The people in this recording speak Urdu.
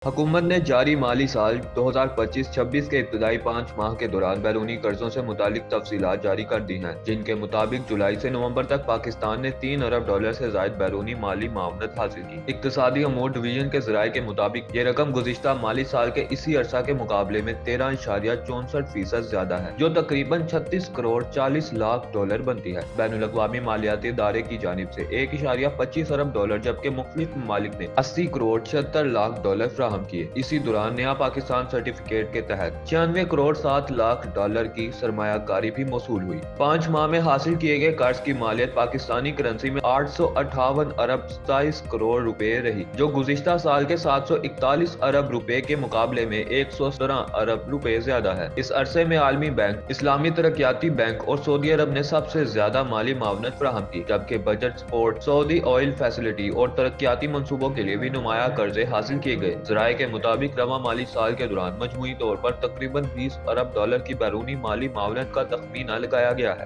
حکومت نے جاری مالی سال 2025-26 کے ابتدائی 5 ماہ کے دوران بیرونی قرضوں سے متعلق تفصیلات جاری کر دی ہیں، جن کے مطابق جولائی سے نومبر تک پاکستان نے $3 ارب سے زائد بیرونی مالی معاونت حاصل کی۔ اقتصادی امور ڈویژن کے ذرائع کے مطابق یہ رقم گزشتہ مالی سال کے اسی عرصہ کے مقابلے میں 13.64% زیادہ ہے، جو تقریباً $36.40 بنتی ہے۔ بین الاقوامی مالیاتی ادارے کی جانب سے $1.25 ارب جبکہ مختلف ممالک نے $80.76 فراہم کیے۔ اسی دوران نیا پاکستان سرٹیفکیٹ کے تحت $96.07 کی سرمایہ کاری بھی موصول ہوئی۔ 5 ماہ میں حاصل کیے گئے قرض کی مالیت پاکستانی کرنسی میں $858.27 ارب رہی، جو گزشتہ سال کے $741 ارب کے مقابلے میں $117 ارب زیادہ ہے۔ اس عرصے میں عالمی بینک، اسلامی ترقیاتی بینک اور سعودی عرب نے سب سے زیادہ مالی معاونت فراہم کی، جبکہ بجٹ سپورٹ، سعودی آئل فیسلٹی اور ترقیاتی منصوبوں کے لیے بھی نمایاں قرضے حاصل کیے گئے۔ ذرائع کے مطابق رواں مالی سال کے دوران مجموعی طور پر تقریباً $20 ارب کی بیرونی مالی معاونت کا تخمینہ لگایا گیا ہے۔